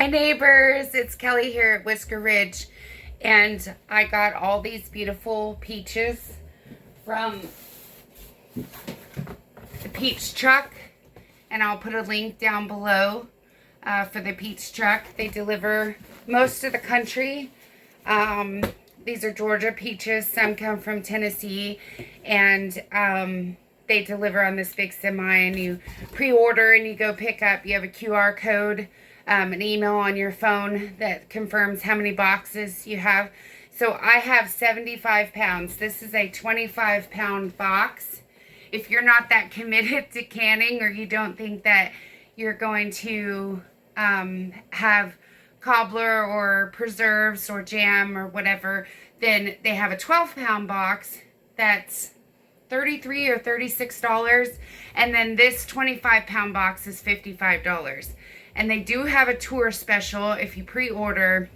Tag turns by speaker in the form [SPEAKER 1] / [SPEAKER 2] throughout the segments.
[SPEAKER 1] Hi neighbors, it's Kelly here at Whisker Ridge, and I got all these beautiful peaches from the peach truck, and I'll put a link down below for the peach truck. They deliver most of the country. These are Georgia peaches. Some come from Tennessee, and they deliver on this big semi, and you pre-order and you go pick up. You have a QR code, an email on your phone that confirms how many boxes you have. So I have 75 pounds. This is a 25-pound box. If you're not that committed to canning, or you don't think that you're going to have cobbler or preserves or jam or whatever, then they have a 12-pound box that's $33 or $36, and then this 25-pound box is $55. And they do have a tour special if you pre-order,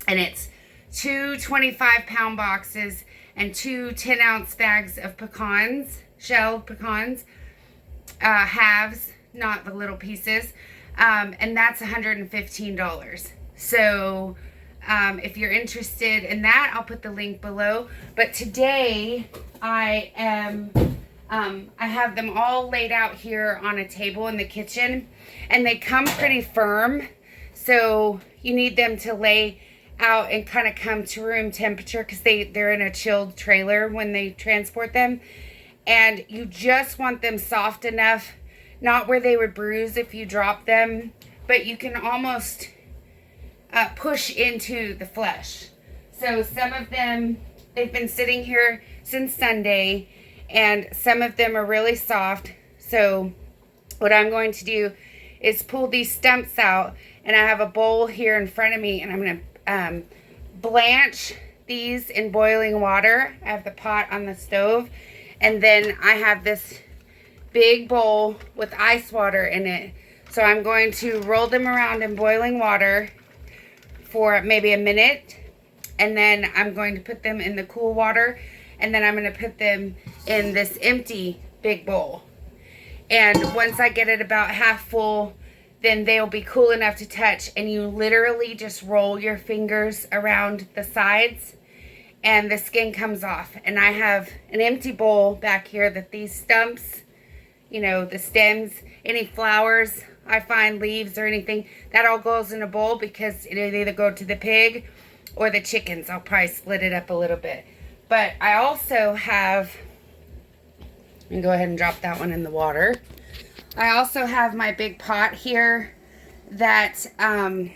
[SPEAKER 1] and it's two 25-pound boxes and two 10-ounce bags of pecans, shelled pecans, halves, not the little pieces, and that's $115. So if you're interested in that, I'll put the link below. But today I have them all laid out here on a table in the kitchen, and they come pretty firm, so you need them to lay out and kind of come to room temperature, because they're in a chilled trailer when they transport them, and you just want them soft enough, not where they would bruise if you drop them, but you can almost push into the flesh. So some of them, they've been sitting here since Sunday, and some of them are really soft. So what I'm going to do is pull these stumps out, and I have a bowl here in front of me, and I'm going to blanch these in boiling water. I have the pot on the stove, and then I have this big bowl with ice water in it. So I'm going to roll them around in boiling water for maybe a minute, and then I'm going to put them in the cool water, and then I'm going to put them in this empty big bowl. And once I get it about half full, then they'll be cool enough to touch, and you literally just roll your fingers around the sides and the skin comes off. And I have an empty bowl back here that these stumps, you know, the stems, any flowers I find, leaves or anything, that all goes in a bowl, because it'll either go to the pig or the chickens. I'll probably split it up a little bit. But I also have, and go ahead and drop that one in the water. I also have my big pot here that I'm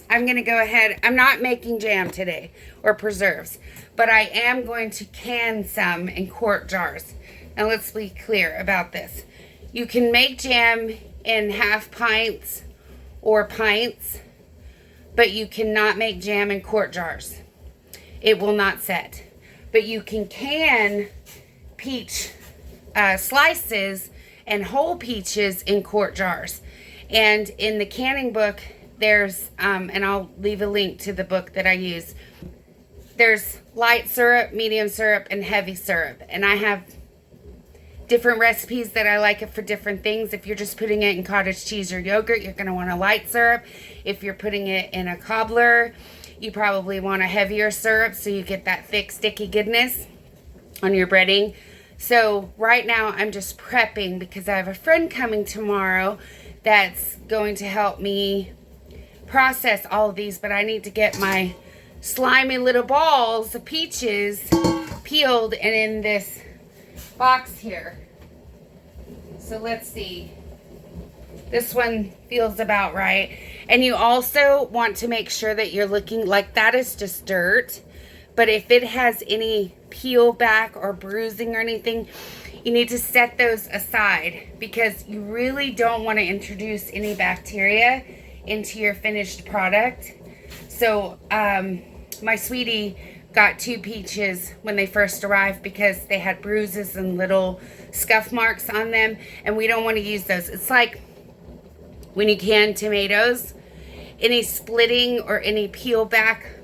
[SPEAKER 1] going to go ahead, I'm not making jam today or preserves, but I am going to can some in quart jars. Now let's be clear about this. You can make jam in half pints or pints, but you cannot make jam in quart jars. It will not set. But you can peach slices and whole peaches in quart jars. And in the canning book, there's, and I'll leave a link to the book that I use, there's light syrup, medium syrup, and heavy syrup. And I have different recipes that I like it for different things. If you're just putting it in cottage cheese or yogurt, you're going to want a light syrup. If you're putting it in a cobbler, you probably want a heavier syrup so you get that thick, sticky goodness on your breading. So right now I'm just prepping, because I have a friend coming tomorrow that's going to help me process all of these, but I need to get my slimy little balls of peaches peeled and in this box here. So let's see. This one feels about right. And you also want to make sure that you're looking like that is just dirt. But if it has any peel back or bruising or anything, you need to set those aside, because you really don't want to introduce any bacteria into your finished product. So my sweetie got two peaches when they first arrived because they had bruises and little scuff marks on them, and we don't want to use those. It's like when you can tomatoes, any splitting or any peel back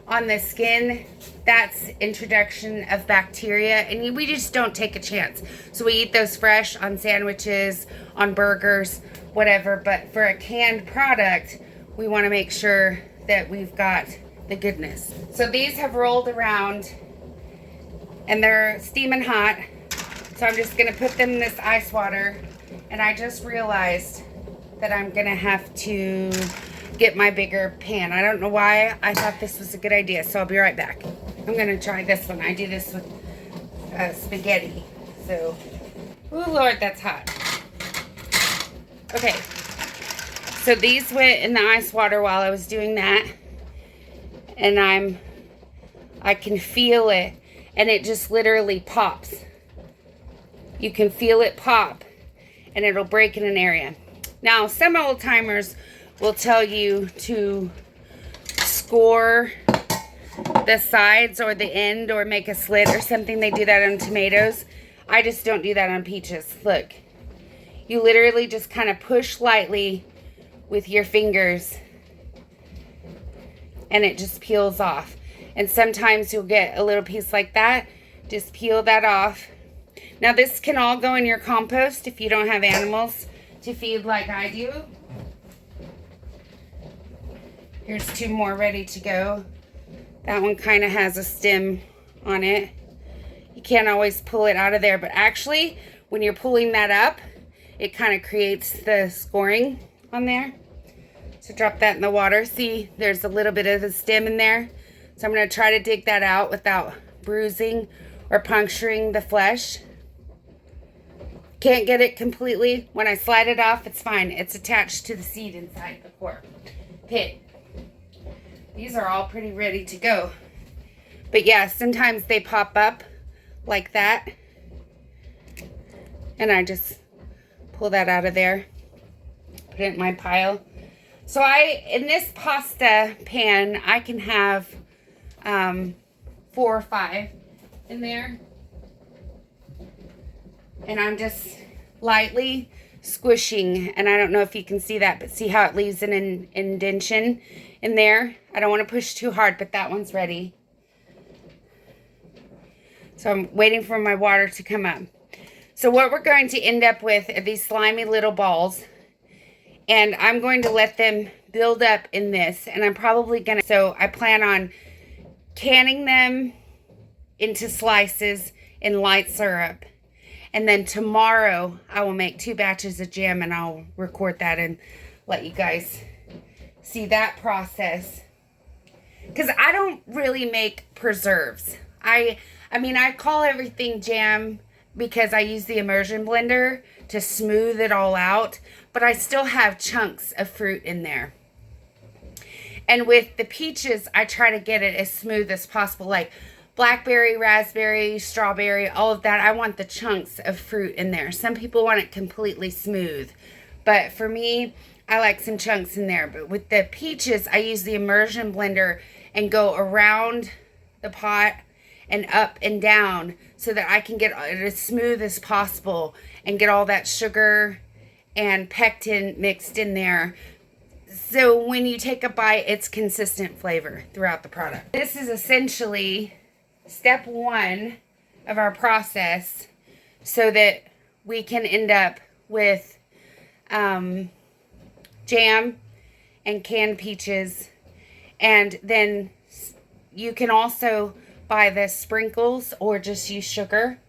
[SPEAKER 1] on the skin, that's introduction of bacteria, and we just don't take a chance. So we eat those fresh on sandwiches, on burgers, whatever. But for a canned product, we want to make sure that we've got the goodness. So these have rolled around and they're steaming hot. So I'm just going to put them in this ice water. And I just realized that I'm going to have to get my bigger pan. I don't know why I thought this was a good idea. So I'll be right back. I'm going to try this one. I do this with spaghetti. So, oh Lord, that's hot. Okay. So these went in the ice water while I was doing that. And I can feel it. And it just literally pops. You can feel it pop. And it'll break in an area. Now, some old timers will tell you to score the sides or the end or make a slit or something. They do that on tomatoes. I just don't do that on peaches. Look. You literally just kind of push lightly with your fingers and it just peels off. And sometimes you'll get a little piece like that. Just peel that off. Now this can all go in your compost if you don't have animals to feed like I do. Here's 2 more ready to go. That one kind of has a stem on it. You can't always pull it out of there, but actually when you're pulling that up, it kind of creates the scoring on there. So drop that in the water. See, there's a little bit of the stem in there. So I'm going to try to dig that out without bruising or puncturing the flesh. Can't get it completely. When I slide it off, it's fine. It's attached to the seed inside the core pit. These are all pretty ready to go. But yeah, sometimes they pop up like that. And I just pull that out of there. Put it in my pile. So in this pasta pan, I can have 4 or 5 in there. And I'm just lightly squishing. And I don't know if you can see that, but see how it leaves an indentation in there? I don't want to push too hard, but that one's ready. So I'm waiting for my water to come up. So what we're going to end up with are these slimy little balls. And I'm going to let them build up in this. And I'm probably going to, so I plan on canning them into slices in light syrup. And then tomorrow I will make 2 batches of jam and I'll record that and let you guys see that process. Because I don't really make preserves. I mean, I call everything jam because I use the immersion blender to smooth it all out. But I still have chunks of fruit in there. And with the peaches, I try to get it as smooth as possible. Like blackberry, raspberry, strawberry, all of that. I want the chunks of fruit in there. Some people want it completely smooth. But for me, I like some chunks in there. But with the peaches, I use the immersion blender and go around the pot and up and down so that I can get it as smooth as possible and get all that sugar and pectin mixed in there. So when you take a bite, it's consistent flavor throughout the product. This is essentially step 1 of our process so that we can end up with jam and canned peaches. And then you can also buy the sprinkles or just use sugar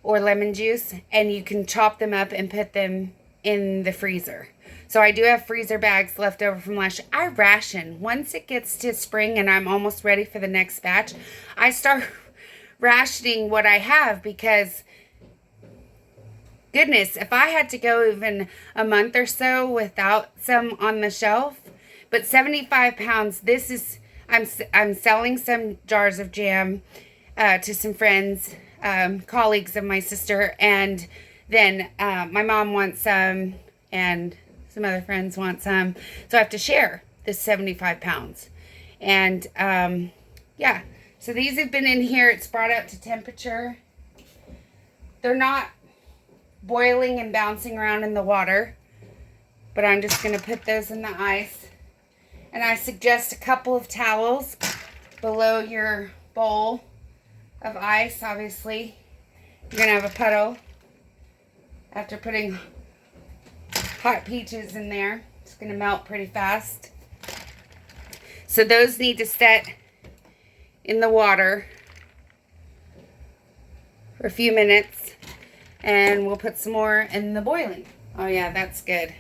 [SPEAKER 1] or lemon juice, and you can chop them up and put them in the freezer. So I do have freezer bags left over from last year. I ration. Once it gets to spring and I'm almost ready for the next batch, I start rationing what I have because, goodness, if I had to go even a month or so without some on the shelf, but 75 pounds, this is, I'm selling some jars of jam to some friends, colleagues of my sister, and then my mom wants some, and some other friends want some. So I have to share this 75 pounds. And yeah, so these have been in here. It's brought up to temperature. They're not boiling and bouncing around in the water, but I'm just going to put those in the ice. And I suggest a couple of towels below your bowl of ice, obviously. You're going to have a puddle after putting hot peaches in there. It's going to melt pretty fast. So those need to set in the water for a few minutes, and we'll put some more in the boiling. Oh yeah, that's good.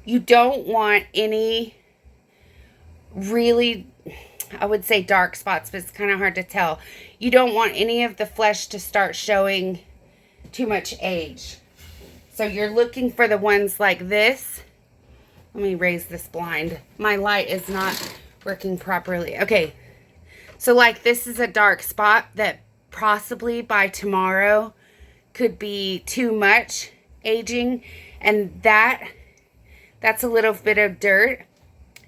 [SPEAKER 1] You don't want any really, I would say dark spots, but it's kind of hard to tell. You don't want any of the flesh to start showing too much age. So you're looking for the ones like this. Let me raise this blind. My light is not working properly. Okay. So like this is a dark spot that possibly by tomorrow could be too much aging. And that's a little bit of dirt.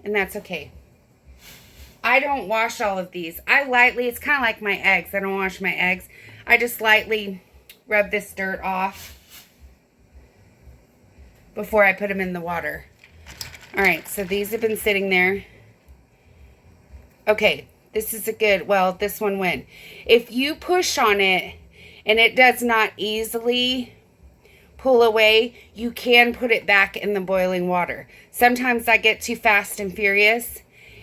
[SPEAKER 1] And that's okay. I don't wash all of these. It's kind of like my eggs. I don't wash my eggs. I just lightly rub this dirt off before I put them in the water. All right, so these have been sitting there. Okay, this is a good, well, this one went. If you push on it and it does not easily pull away, you can put it back in the boiling water. Sometimes I get too fast and furious,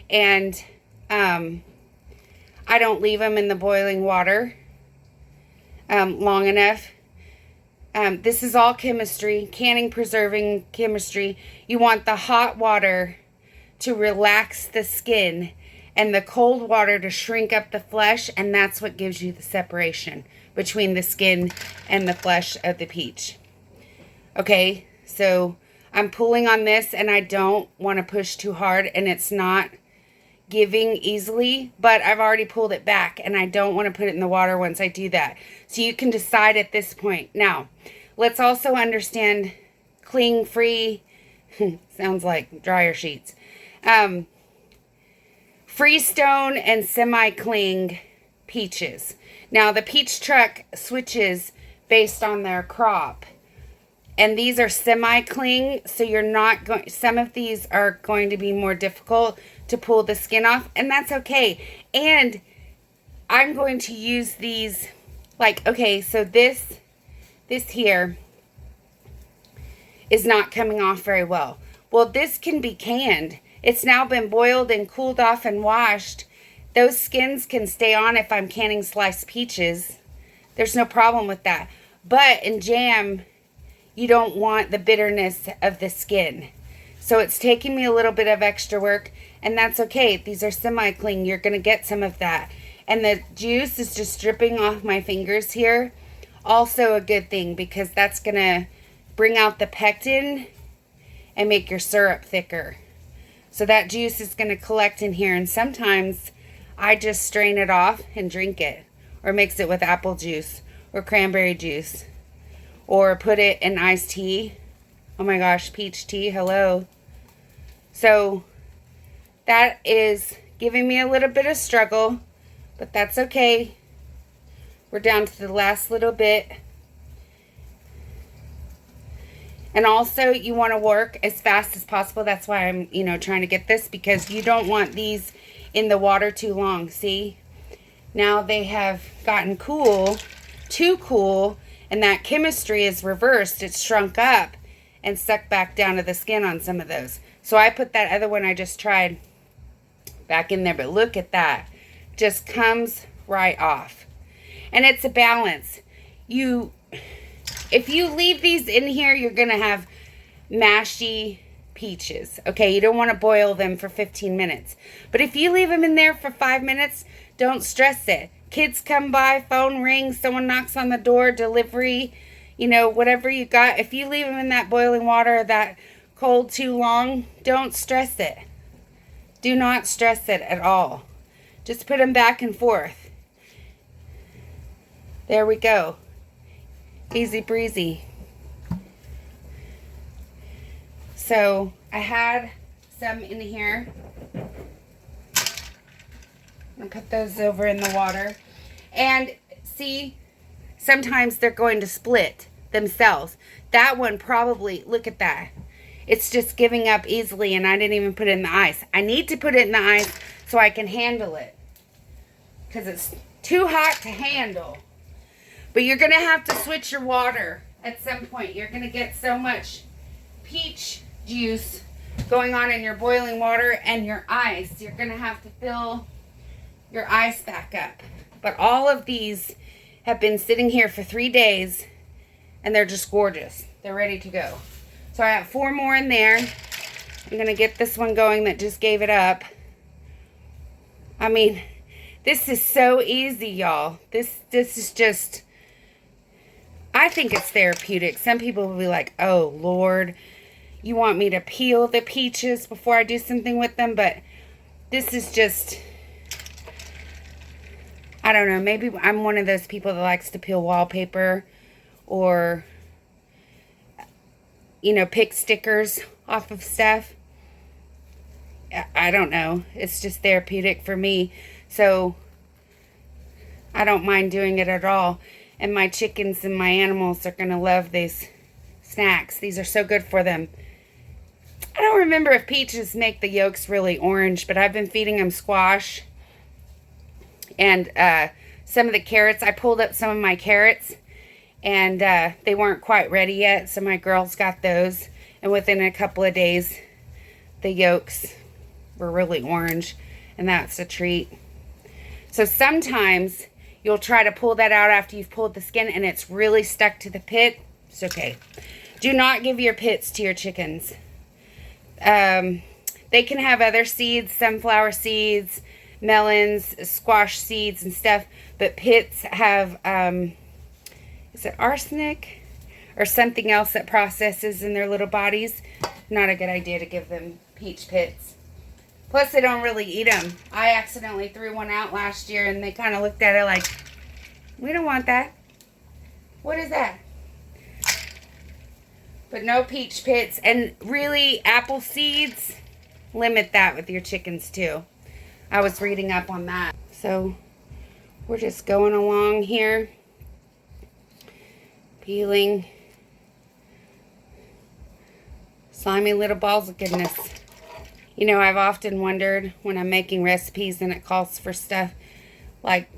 [SPEAKER 1] and I don't leave them in the boiling water long enough. This is all chemistry, canning, preserving chemistry. You want the hot water to relax the skin and the cold water to shrink up the flesh, and that's what gives you the separation between the skin and the flesh of the peach. Okay, so I'm pulling on this, and I don't want to push too hard, and it's not giving easily, but I've already pulled it back, and I don't want to put it in the water once I do that. So you can decide at this point. Now, let's also understand cling free, sounds like dryer sheets, freestone and semi-cling peaches. Now, the peach truck switches based on their crop. And these are semi-cling, so you're not going, some of these are going to be more difficult to pull the skin off, and that's okay. And I'm going to use these, like, okay, so this here is not coming off very well. Well, this can be canned. It's now been boiled and cooled off and washed. Those skins can stay on if I'm canning sliced peaches. There's no problem with that. But in jam, you don't want the bitterness of the skin. So it's taking me a little bit of extra work, and that's okay. These are semi-cling. You're going to get some of that. And the juice is just dripping off my fingers here. Also a good thing, because that's going to bring out the pectin and make your syrup thicker. So that juice is going to collect in here, and sometimes I just strain it off and drink it, or mix it with apple juice or cranberry juice, or put it in iced tea. Oh my gosh, peach tea, hello. So that is giving me a little bit of struggle, but that's okay. We're down to the last little bit. And also, you want to work as fast as possible. That's why I'm, trying to get this, because you don't want these in the water too long. See? Now they have gotten cool, too cool, and that chemistry is reversed. It's shrunk up and stuck back down to the skin on some of those. So I put that other one I just tried back in there, but look at that. Just comes right off. And it's a balance. If you leave these in here, you're going to have mashy peaches. Okay, you don't want to boil them for 15 minutes. But if you leave them in there for 5 minutes, don't stress it. Kids come by, phone rings, someone knocks on the door, delivery, whatever you got. If you leave them in that boiling water, that cold too long, don't stress it. Do not stress it at all. Just put them back and forth. There we go. Easy breezy. So I had some in here. I'm gonna put those over in the water. And see, sometimes they're going to split themselves. That one probably, look at that. It's just giving up easily, and I didn't even put it in the ice. I need to put it in the ice so I can handle it, because it's too hot to handle. But you're going to have to switch your water at some point. You're going to get so much peach juice going on in your boiling water and your ice. You're going to have to fill your ice back up. But all of these have been sitting here for 3 days and they're just gorgeous. They're ready to go. So I have 4 more in there. I'm going to get this one going that just gave it up. I mean, this is so easy, y'all. This is just, I think it's therapeutic. Some people will be like, oh, Lord, you want me to peel the peaches before I do something with them? But this is just, I don't know. Maybe I'm one of those people that likes to peel wallpaper or, you know, pick stickers off of stuff. I don't know. It's just therapeutic for me. So I don't mind doing it at all. And my chickens and my animals are going to love these snacks. These are so good for them. I don't remember if peaches make the yolks really orange, but I've been feeding them squash. And some of the carrots, I pulled up some of my carrots. And they weren't quite ready yet. So my girls got those. And within a couple of days, the yolks were really orange, and that's a treat. So sometimes you'll try to pull that out after you've pulled the skin and it's really stuck to the pit. It's okay. Do not give your pits to your chickens. They can have other seeds, sunflower seeds, melons, squash seeds and stuff, but pits have is it arsenic or something else that processes in their little bodies? Not a good idea to give them peach pits. Plus, they don't really eat them. I accidentally threw one out last year, and they kind of looked at it like, we don't want that. What is that? But no peach pits. And really, apple seeds, limit that with your chickens, too. I was reading up on that. So, we're just going along here. Peeling. Slimy little balls of goodness. You know, I've often wondered when I'm making recipes and it calls for stuff like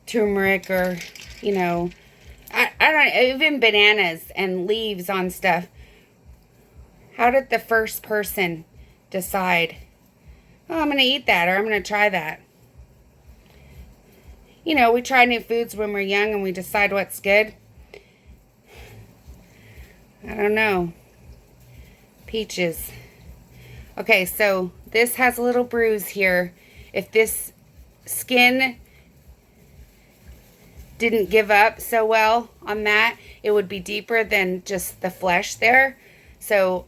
[SPEAKER 1] turmeric or, you know, I don't know, even bananas and leaves on stuff. How did the first person decide, oh, I'm going to eat that or I'm going to try that? You know, we try new foods when we're young and we decide what's good. I don't know. Peaches. Okay, so this has a little bruise here. If this skin didn't give up so well on that, it would be deeper than just the flesh there. So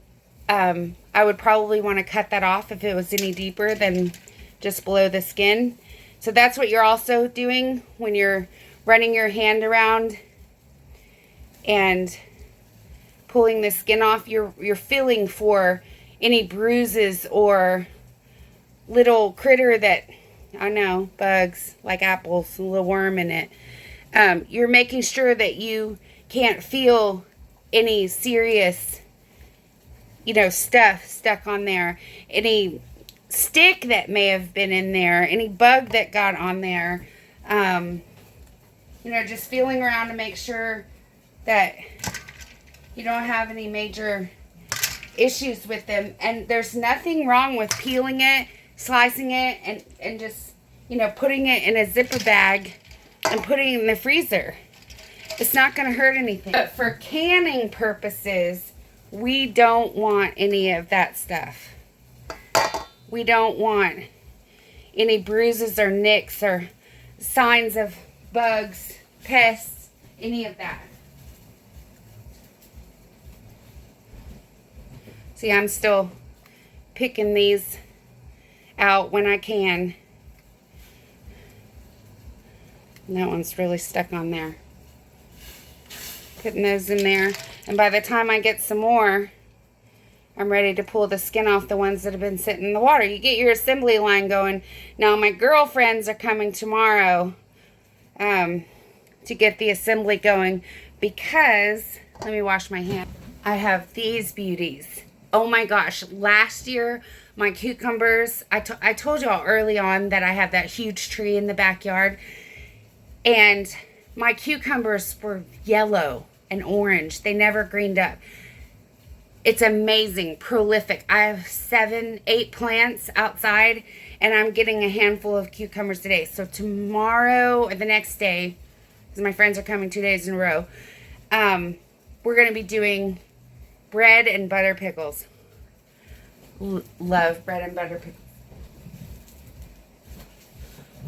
[SPEAKER 1] I would probably want to cut that off if it was any deeper than just below the skin. So that's what you're also doing when you're running your hand around and pulling the skin off. You're feeling for any bruises or little critter that, I know, bugs, like apples, a little worm in it. You're making sure that you can't feel any serious, you know, stuff stuck on there. Any stick that may have been in there, any bug that got on there. You know, just feeling around to make sure that you don't have any major issues with them. And there's nothing wrong with peeling it, slicing it, and just, you know, putting it in a zipper bag and putting it in the freezer. It's not going to hurt anything. But for canning purposes, we don't want any of that stuff. We don't want any bruises or nicks or signs of bugs, pests, any of that. See, I'm still picking these out when I can. And that one's really stuck on there. Putting those in there. And by the time I get some more, I'm ready to pull the skin off the ones that have been sitting in the water. You get your assembly line going. Now, my girlfriends are coming tomorrow to get the assembly going because, let me wash my hands. I have these beauties. Oh my gosh, last year, my cucumbers, I told y'all early on that I have that huge tree in the backyard. And my cucumbers were yellow and orange. They never greened up. It's amazing, prolific. I have 7, 8 plants outside, and I'm getting a handful of cucumbers today. So tomorrow or the next day, because my friends are coming 2 days in a row, we're going to be doing bread and butter pickles. Love bread and butter pickles.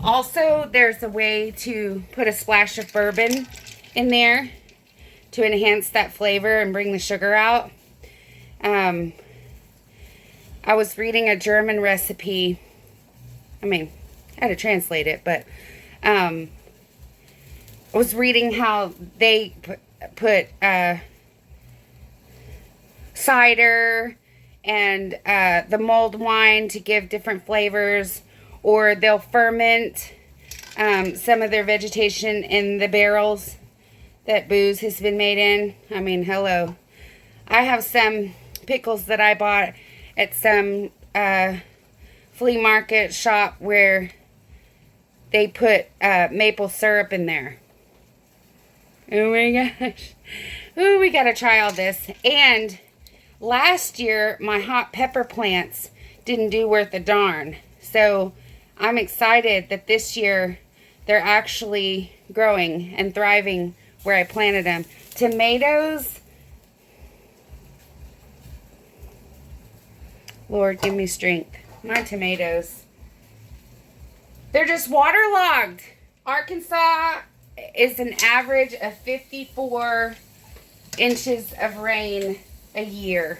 [SPEAKER 1] Also, there's a way to put a splash of bourbon in there to enhance that flavor and bring the sugar out. I was reading a German recipe. I mean, I had to translate it, but I was reading how they put cider and the mulled wine to give different flavors, or they'll ferment some of their vegetation in the barrels that booze has been made in. I mean, hello. I have some pickles that I bought at some flea market shop where they put maple syrup in there. Oh my gosh. Ooh, we gotta try all this. And last year, my hot pepper plants didn't do worth a darn. So I'm excited that this year they're actually growing and thriving where I planted them. Tomatoes, Lord, give me strength. My tomatoes, they're just waterlogged. Arkansas is an average of 54 inches of rain a year.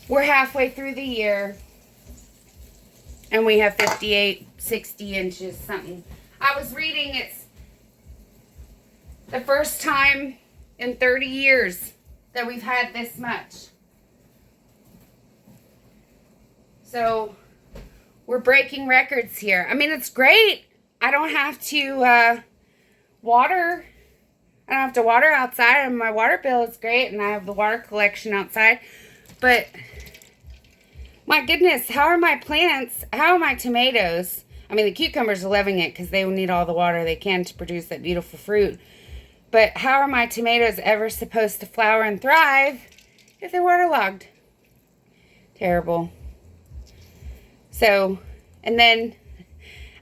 [SPEAKER 1] We're halfway through the year, and we have 58, 60 inches, something. I was reading it's the first time in 30 years that we've had this much. So we're breaking records here. I mean, it's great. I don't have to water. I don't have to water outside, and my water bill is great, and I have the water collection outside. But my goodness, how are my plants, how are my tomatoes? I mean, the cucumbers are loving it because they need all the water they can to produce that beautiful fruit. But how are my tomatoes ever supposed to flower and thrive if they're waterlogged? Terrible. So, and then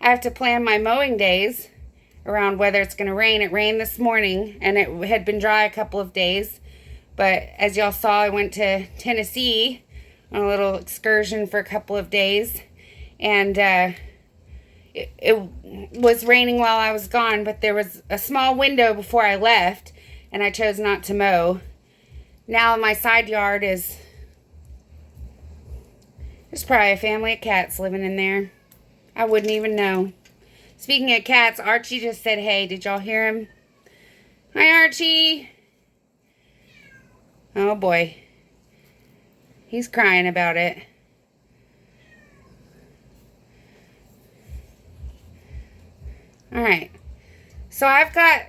[SPEAKER 1] I have to plan my mowing days around whether it's going to rain. It rained this morning, and it had been dry a couple of days. But as y'all saw, I went to Tennessee on a little excursion for a couple of days. And it was raining while I was gone, but there was a small window before I left, and I chose not to mow. Now my side yard is, there's probably a family of cats living in there. I wouldn't even know. Speaking of cats, Archie just said, hey, did y'all hear him? Hi, Archie. Oh, boy. He's crying about it. Alright. So I've got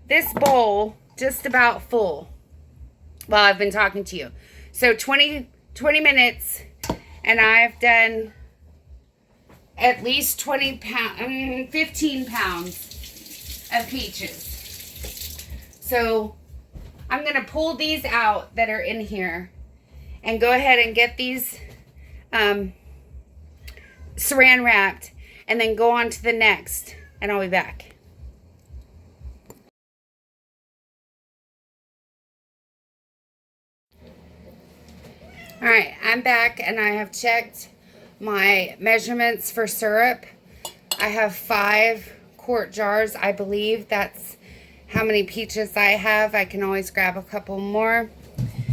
[SPEAKER 1] this bowl just about full while I've been talking to you. So 20 minutes, and I've done at least 15 pounds of peaches. So I'm going to pull these out that are in here and go ahead and get these saran wrapped, and then go on to the next, and I'll be back. Alright, I'm back, and I have checked my measurements for syrup. I have 5 quart jars. I believe that's how many peaches I have. I can always grab a couple more.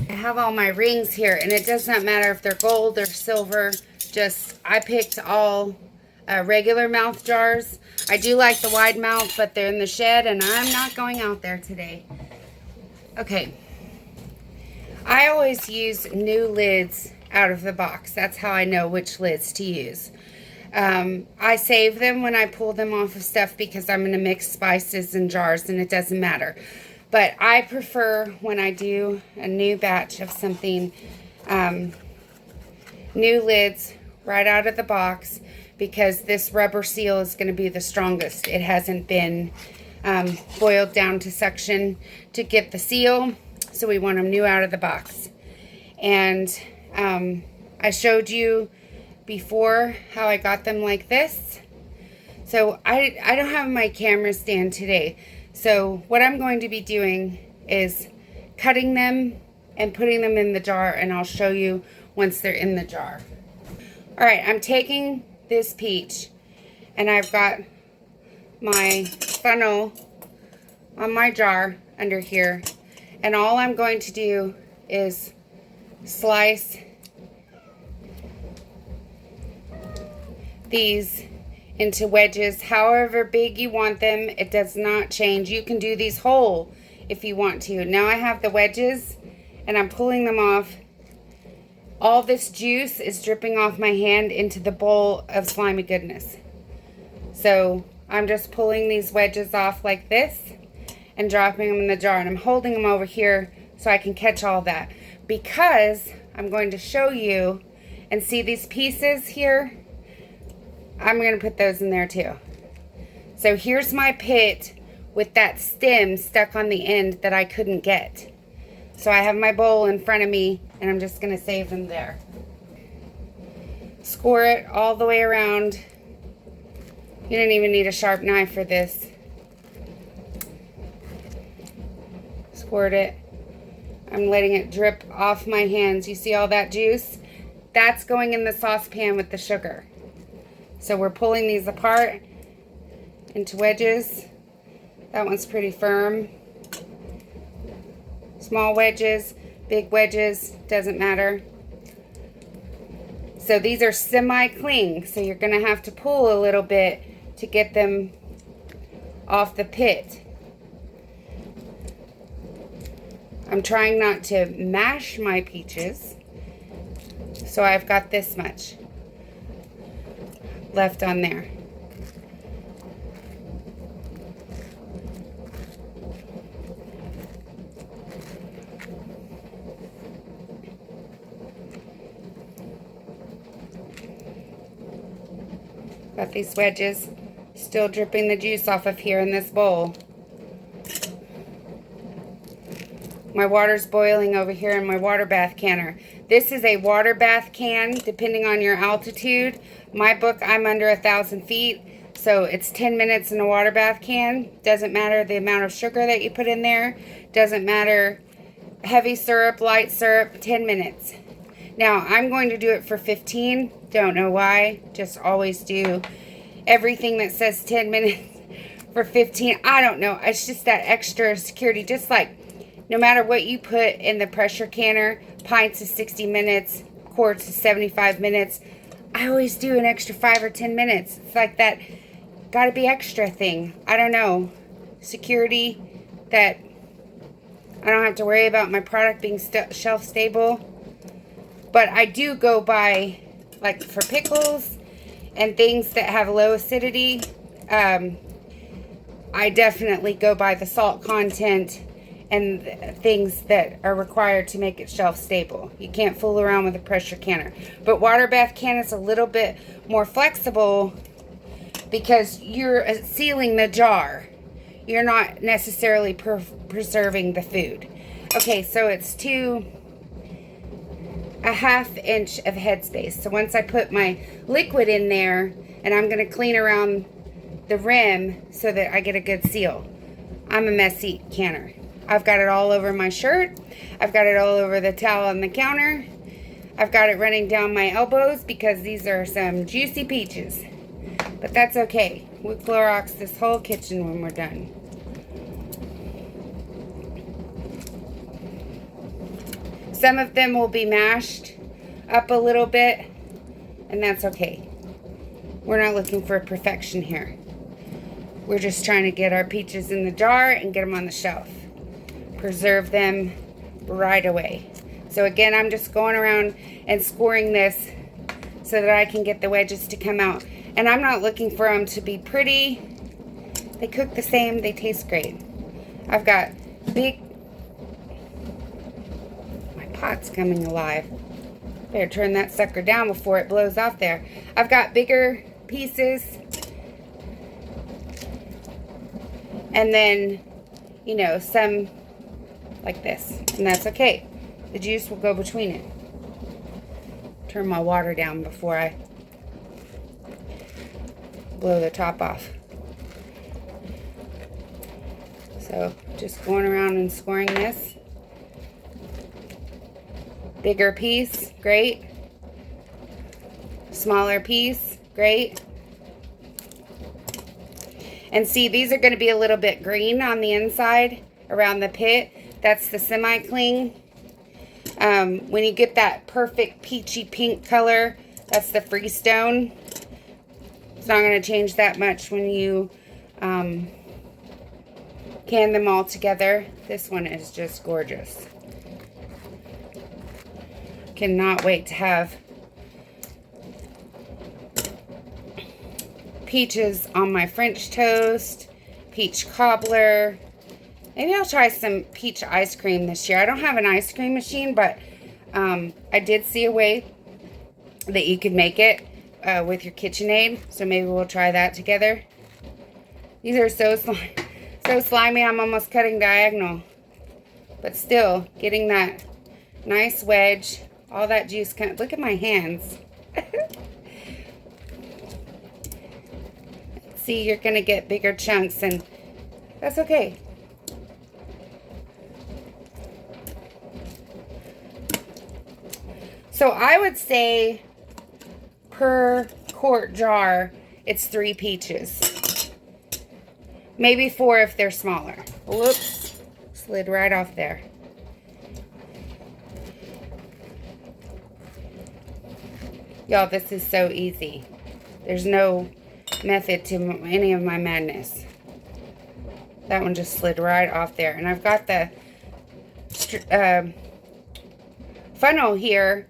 [SPEAKER 1] I have all my rings here, and it does not matter if they're gold or silver. Just, I picked all regular mouth jars. I do like the wide mouth, but they're in the shed, and I'm not going out there today. Okay. I always use new lids out of the box. That's how I know which lids to use. I save them when I pull them off of stuff because I'm going to mix spices in jars, and it doesn't matter. But I prefer when I do a new batch of something, new lids right out of the box, because this rubber seal is going to be the strongest. It hasn't been boiled down to suction to get the seal, so we want them new out of the box. And I showed you before how I got them like this. So I don't have my camera stand today. So what I'm going to be doing is cutting them and putting them in the jar, and I'll show you once they're in the jar. All right, I'm taking this peach and I've got my funnel on my jar under here, and all I'm going to do is slice these into wedges however big you want them. It does not change. You can do these whole if you want to. Now I have the wedges and I'm pulling them off. All this juice is dripping off my hand into the bowl of slimy goodness. So I'm just pulling these wedges off like this and dropping them in the jar, and I'm holding them over here so I can catch all that, because I'm going to show you, and see these pieces here, I'm going to put those in there too. So here's my pit with that stem stuck on the end that I couldn't get. So I have my bowl in front of me and I'm just going to save them there. Score it all the way around. You don't even need a sharp knife for this. Squirt it. I'm letting it drip off my hands. You see all that juice? That's going in the saucepan with the sugar. So we're pulling these apart into wedges. That one's pretty firm. Small wedges, big wedges, doesn't matter. So these are semi-cling, so you're going to have to pull a little bit to get them off the pit. I'm trying not to mash my peaches, so I've got this much left on there. Got these wedges, still dripping the juice off of here in this bowl. My water's boiling over here in my water bath canner. This is a water bath can, depending on your altitude. My book, I'm under 1,000 feet, so it's 10 minutes in a water bath can. Doesn't matter the amount of sugar that you put in there. Doesn't matter heavy syrup, light syrup, 10 minutes. Now, I'm going to do it for 15. Don't know why. Just always do everything that says 10 minutes for 15. I don't know. It's just that extra security. Just like no matter what you put in the pressure canner, pints is 60 minutes, quarts is 75 minutes. I always do an extra 5 or 10 minutes. It's like that gotta be extra thing. I don't know. Security that I don't have to worry about my product being shelf stable. But I do go by, like for pickles and things that have low acidity, I definitely go by the salt content and things that are required to make it shelf stable. You can't fool around with a pressure canner. But water bath can is a little bit more flexible because you're sealing the jar. You're not necessarily preserving the food. Okay, so it's a half inch of headspace. So once I put my liquid in there, and I'm going to clean around the rim so that I get a good seal. I'm a messy canner. I've got it all over my shirt. I've got it all over the towel on the counter. I've got it running down my elbows because these are some juicy peaches. But that's okay. We'll Clorox this whole kitchen when we're done. Some of them will be mashed up a little bit, and that's okay. We're not looking for perfection here. We're just trying to get our peaches in the jar and get them on the shelf. Preserve them right away. So again, I'm just going around and scoring this so that I can get the wedges to come out. And I'm not looking for them to be pretty. They cook the same, they taste great. I've got big... pot's coming alive. Better turn that sucker down before it blows off there. I've got bigger pieces. And then, you know, some like this. And that's okay. the juice will go between it. Turn my water down before I blow the top off. So just going around and scoring this. Bigger piece, great. Smaller piece, great. And see, these are going to be a little bit green on the inside around the pit. That's the semi-cling. When you get that perfect peachy pink color, that's the Freestone. It's not going to change that much when you can them all together. This one is just gorgeous. Cannot wait to have peaches on my French toast, peach cobbler. Maybe I'll try some peach ice cream this year. I don't have an ice cream machine, but I did see a way that you could make it with your KitchenAid. So maybe we'll try that together. These are so slimy, I'm almost cutting diagonal. But still, getting that nice wedge, all that juice. Look at my hands. See, you're going to get bigger chunks, and that's okay. So I would say per quart jar, it's 3 peaches. Maybe 4 if they're smaller. Whoops, slid right off there. Y'all, this is so easy. There's no method to any of my madness. That one just slid right off there. And I've got the funnel here,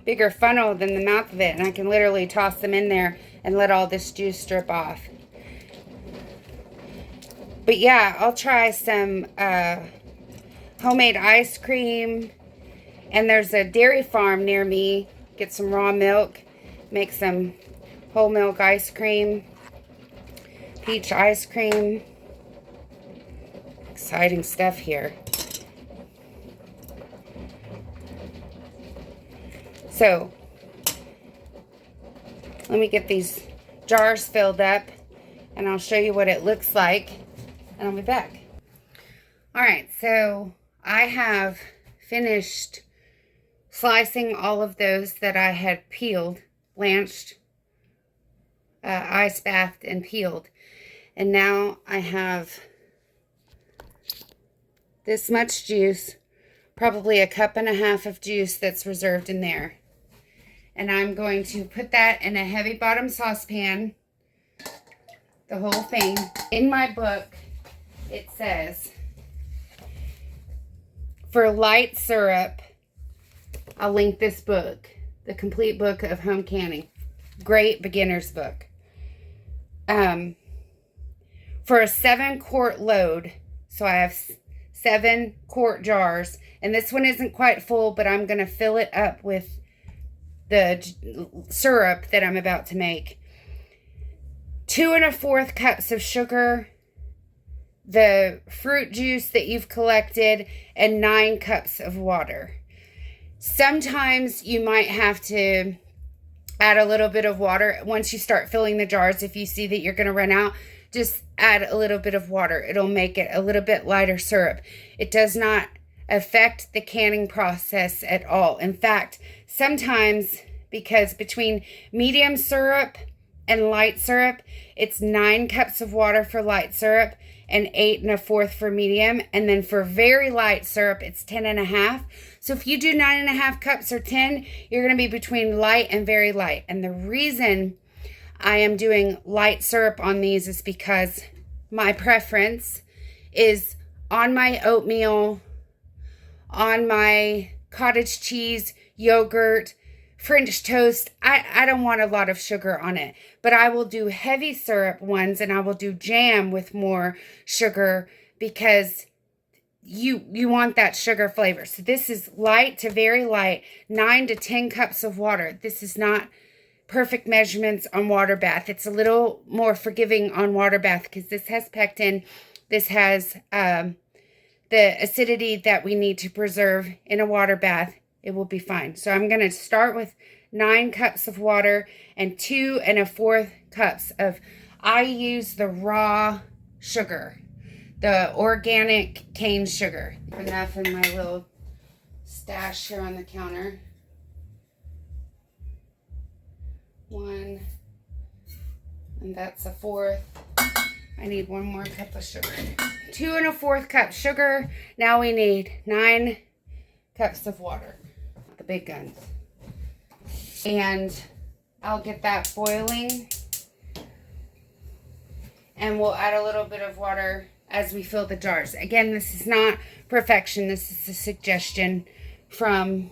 [SPEAKER 1] bigger funnel than the mouth of it, and I can literally toss them in there and let all this juice drip off. But yeah, I'll try some homemade ice cream. And there's a dairy farm near me. Get some raw milk, make some whole milk ice cream, peach ice cream. Exciting stuff here. So, let me get these jars filled up and I'll show you what it looks like and I'll be back. Alright, so I have finished slicing all of those that I had peeled, blanched, ice bathed and peeled. And now I have this much juice, probably 1.5 cups of juice that's reserved in there. And I'm going to put that in a heavy bottom saucepan, the whole thing. In my book, it says, for light syrup, I'll link this book, The Complete Book of Home Canning. Great beginner's book. For a 7-quart load, so I have 7 quart jars, and this one isn't quite full, but I'm going to fill it up with the syrup that I'm about to make. 2 1/4 cups of sugar, the fruit juice that you've collected, and 9 cups of water. Sometimes you might have to add a little bit of water once you start filling the jars. If you see that you're going to run out, just add a little bit of water. It'll make it a little bit lighter syrup. It does not affect the canning process at all. In fact, sometimes, because between medium syrup and light syrup, it's 9 cups of water for light syrup and 8 1/4 for medium. And then for very light syrup, it's 10 1/2. So if you do 9 1/2 cups or 10, you're going to be between light and very light. And the reason I am doing light syrup on these is because my preference is on my oatmeal, on my cottage cheese, yogurt, French toast. I don't want a lot of sugar on it, but I will do heavy syrup ones, and I will do jam with more sugar because you want that sugar flavor. So this is light to very light, 9 to 10 cups of water. This is not perfect measurements on water bath. It's a little more forgiving on water bath because this has pectin, this has the acidity that we need to preserve in a water bath, it will be fine. So I'm going to start with 9 cups of water and 2 1/4 cups of, I use the raw sugar, the organic cane sugar. Enough in my little stash here on the counter. 1, and that's 1/4. I need 1 more cup of sugar. 2 1/4 cups sugar. Now we need 9 cups of water. The big guns. And I'll get that boiling. And we'll add a little bit of water as we fill the jars. Again, this is not perfection. This is a suggestion from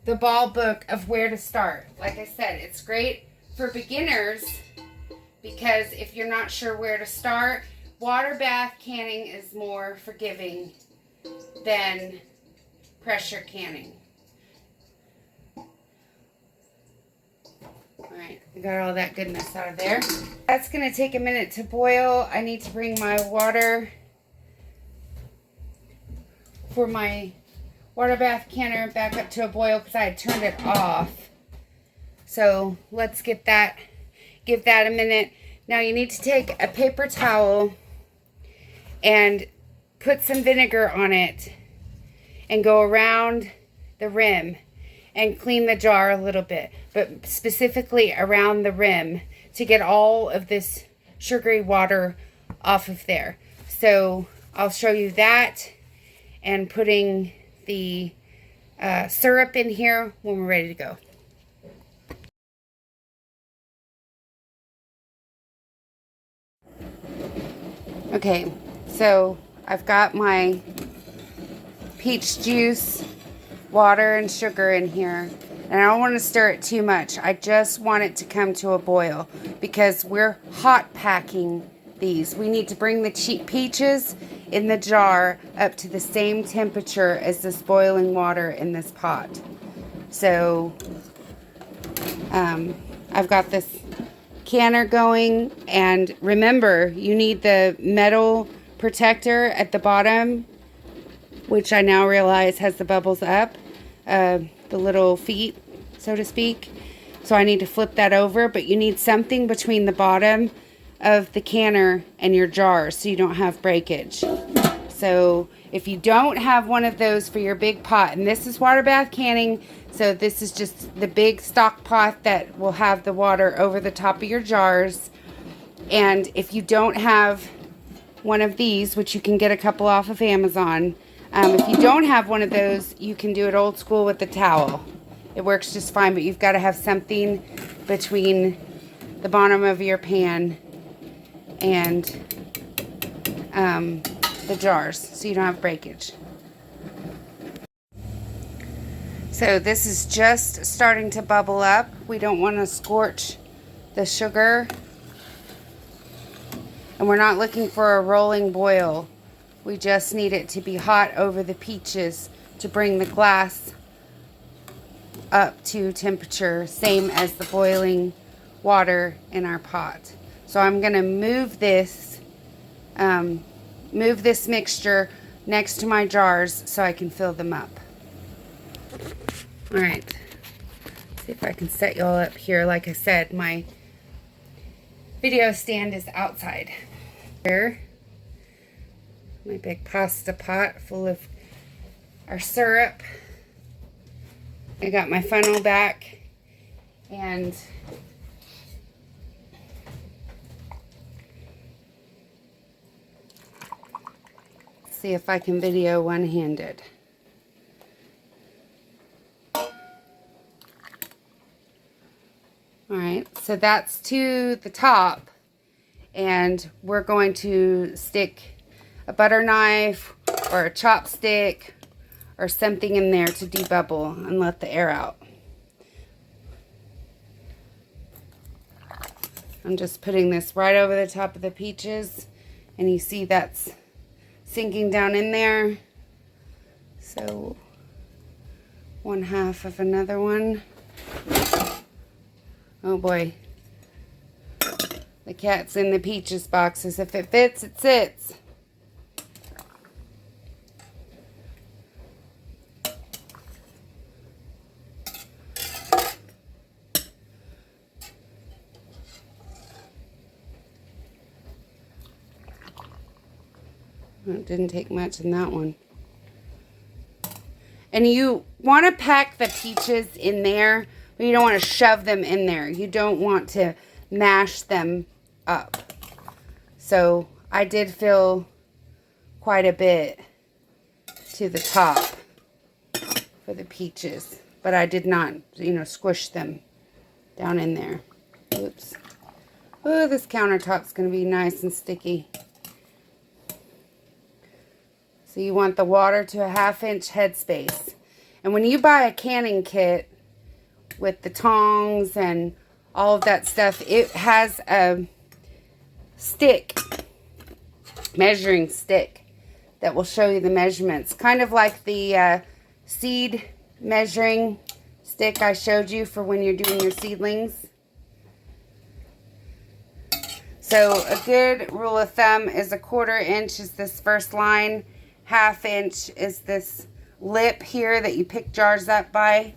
[SPEAKER 1] the Ball book of where to start. Like I said, it's great for beginners because if you're not sure where to start, water bath canning is more forgiving than pressure canning. Alright, I got all that goodness out of there. That's going to take a minute to boil. I need to bring my water for my water bath canner back up to a boil because I had turned it off. So let's get that, give that a minute. Now you need to take a paper towel and put some vinegar on it and go around the rim and clean the jar a little bit, but specifically around the rim to get all of this sugary water off of there. So I'll show you that and putting the syrup in here when we're ready to go. Okay, so I've got my peach juice, water, and sugar in here. And I don't want to stir it too much. I just want it to come to a boil because we're hot packing these. We need to bring the peaches in the jar up to the same temperature as this boiling water in this pot. So I've got this canner going, and remember, you need the metal protector at the bottom, which I now realize has the bubbles up, the little feet, so to speak. So I need to flip that over, but you need something between the bottom of the canner and your jar so you don't have breakage. So if you don't have one of those for your big pot, and this is water bath canning, so this is just the big stock pot that will have the water over the top of your jars. And if you don't have one of these, which you can get a couple off of Amazon, if you don't have one of those, you can do it old school with the towel. It works just fine, but you've got to have something between the bottom of your pan and the jars so you don't have breakage. So this is just starting to bubble up. We don't want to scorch the sugar. And we're not looking for a rolling boil. We just need it to be hot over the peaches to bring the glass up to temperature, same as the boiling water in our pot. So I'm going to move this mixture next to my jars so I can fill them up. All right, see if I can set you all up here. Like I said, my video stand is outside. Here, my big pasta pot full of our syrup. I got my funnel back, and see if I can video one-handed. Alright, so that's to the top, and we're going to stick a butter knife or a chopstick or something in there to debubble and let the air out. I'm just putting this right over the top of the peaches, and you see that's sinking down in there. So 1/2 of another one. Oh boy. The cat's in the peaches boxes. If it fits, it sits. It didn't take much in that one. And you want to pack the peaches in there, but you don't want to shove them in there. You don't want to mash them up. So I did fill quite a bit to the top for the peaches, but I did not, squish them down in there. Oops. Oh, this countertop's going to be nice and sticky. So you want the water to a 1/2 inch headspace. And when you buy a canning kit with the tongs and all of that stuff, it has a stick, measuring stick, that will show you the measurements. Kind of like the seed measuring stick I showed you for when you're doing your seedlings. So a good rule of thumb is 1/4 inch is this first line. 1/2 inch is this lip here that you pick jars up by.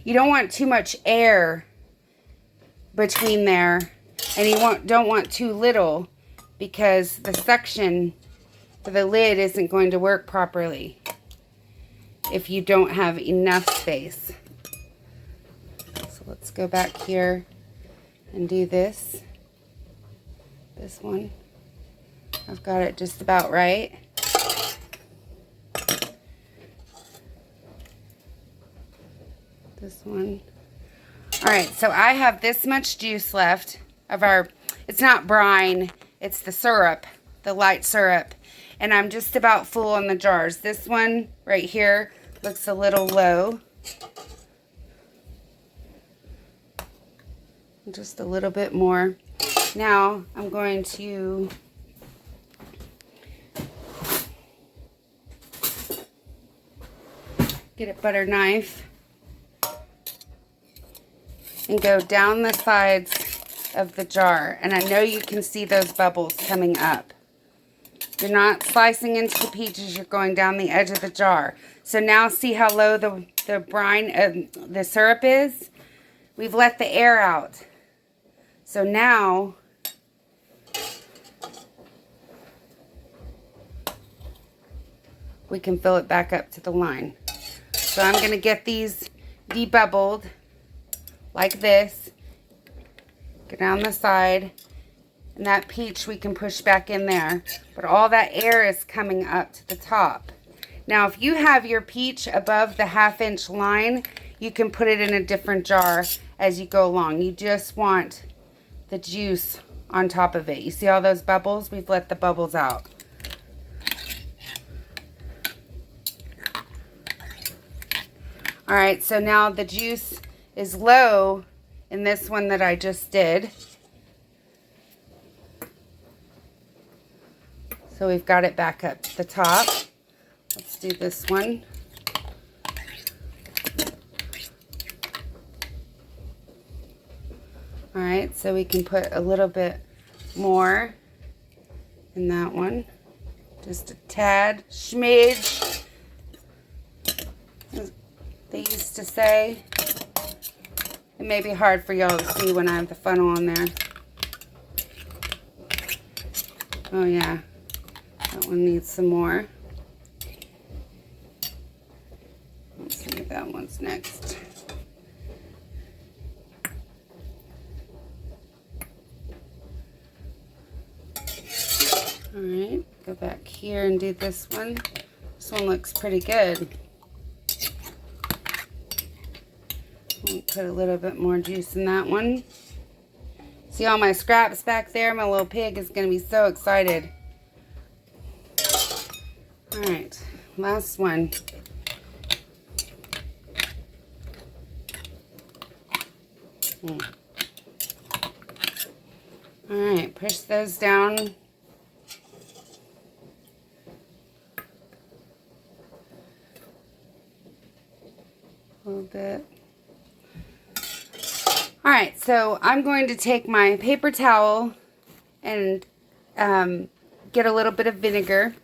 [SPEAKER 1] You don't want too much air between there, and you don't want too little, because the suction for the lid isn't going to work properly if you don't have enough space. So let's go back here and do this one. I've got it just about right. This one. Alright, so I have this much juice left of our, it's not brine, it's the syrup, the light syrup. And I'm just about full on the jars. This one right here looks a little low. Just a little bit more. Now I'm going to get a butter knife and go down the sides of the jar. And I know you can see those bubbles coming up. You're not slicing into the peaches, you're going down the edge of the jar. So now see how low the brine, the syrup is? We've let the air out. So now we can fill it back up to the line. So I'm going to get these debubbled like this. Go down the side. And that peach we can push back in there. But all that air is coming up to the top. Now if you have your peach above the 1/2 inch line, you can put it in a different jar as you go along. You just want the juice on top of it. You see all those bubbles? We've let the bubbles out. Alright, so now the juice is low in this one that I just did. So we've got it back up to the top. Let's do this one. Alright, so we can put a little bit more in that one. Just a tad, schmidge, as they used to say. It may be hard for y'all to see when I have the funnel on there. Oh yeah, that one needs some more. Let's see if that one's next. Alright, go back here and do this one. This one looks pretty good. I'll put a little bit more juice in that one. See all my scraps back there? My little pig is going to be so excited. Alright, last one. Alright, push those down. A little bit. Alright, so I'm going to take my paper towel and get a little bit of vinegar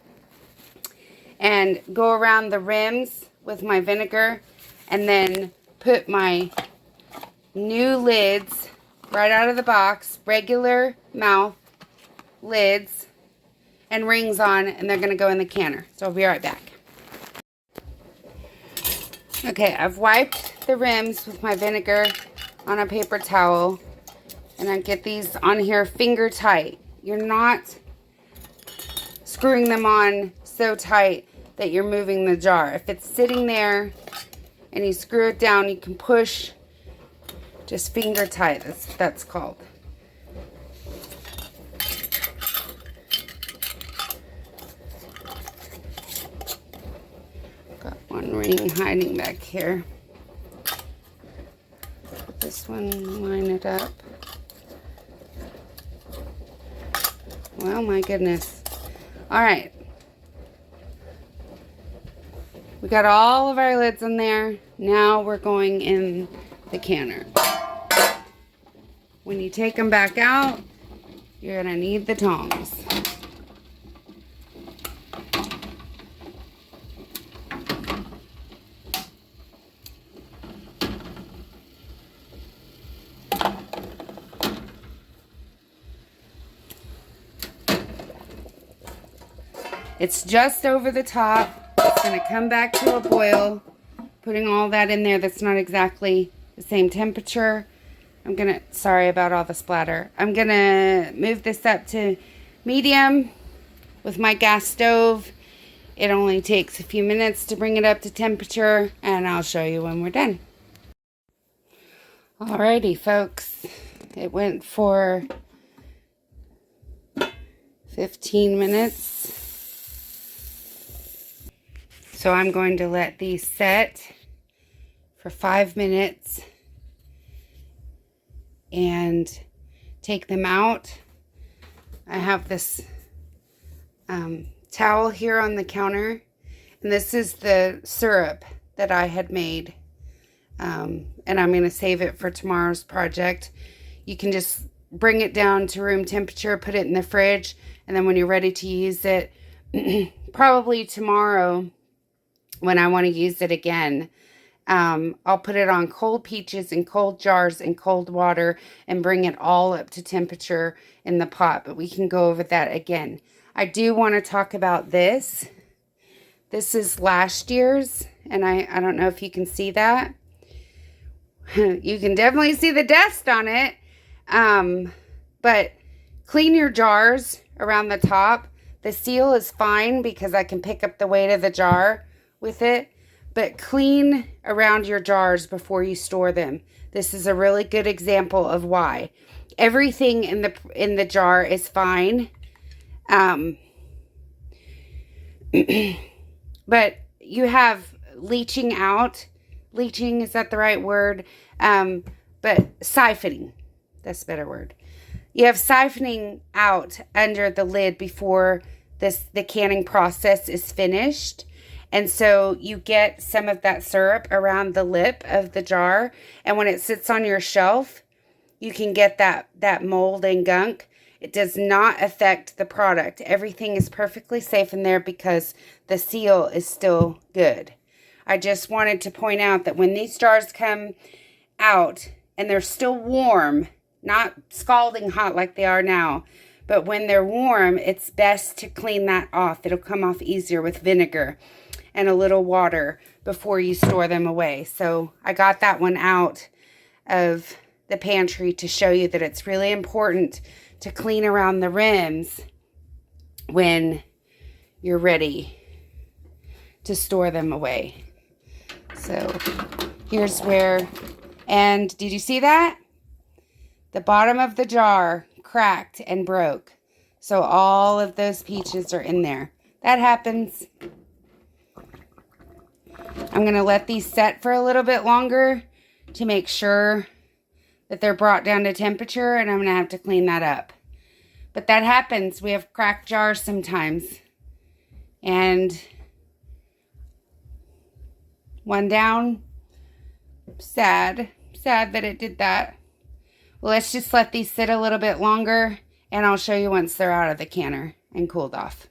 [SPEAKER 1] and go around the rims with my vinegar and then put my new lids right out of the box, regular mouth lids, and rings on, and they're going to go in the canner. So I'll be right back. Okay, I've wiped the rims with my vinegar on a paper towel, and I get these on here finger tight. You're not screwing them on so tight that you're moving the jar. If it's sitting there and you screw it down, you can push just finger tight. That's called. Got one ring hiding back here. This one, line it up. Well, my goodness. All right. We got all of our lids in there. Now we're going in the canner. When you take them back out, you're going to need the tongs. It's just over the top. It's going to come back to a boil. Putting all that in there that's not exactly the same temperature. Sorry about all the splatter. I'm going to move this up to medium with my gas stove. It only takes a few minutes to bring it up to temperature, and I'll show you when we're done. Alrighty, folks. It went for 15 minutes. So I'm going to let these set for 5 minutes and take them out. I have this towel here on the counter, and this is the syrup that I had made, and I'm going to save it for tomorrow's project. You can just bring it down to room temperature, put it in the fridge, and then when you're ready to use it, probably tomorrow, when I want to use it again, I'll put it on cold peaches in cold jars in cold water and bring it all up to temperature in the pot. But we can go over that again. I do want to talk about this. This is last year's, and I don't know if you can see that. You can definitely see the dust on it. But clean your jars around the top. The seal is fine because I can pick up the weight of the jar with it, but clean around your jars before you store them. This is a really good example of why. Everything in the jar is fine, but you have leaching out. Leaching, is that the right word? But siphoning, that's a better word. You have siphoning out under the lid before the canning process is finished. And so you get some of that syrup around the lip of the jar. And when it sits on your shelf, you can get that mold and gunk. It does not affect the product. Everything is perfectly safe in there because the seal is still good. I just wanted to point out that when these jars come out and they're still warm, not scalding hot like they are now, but when they're warm, it's best to clean that off. It'll come off easier with vinegar and a little water before you store them away. So I got that one out of the pantry to show you that it's really important to clean around the rims when you're ready to store them away. So here's where, and did you see that? The bottom of the jar cracked and broke. So all of those peaches are in there. That happens. I'm going to let these set for a little bit longer to make sure that they're brought down to temperature, and I'm going to have to clean that up. But that happens. We have cracked jars sometimes. And one down. Sad that it did that. Well, let's just let these sit a little bit longer, and I'll show you once they're out of the canner and cooled off.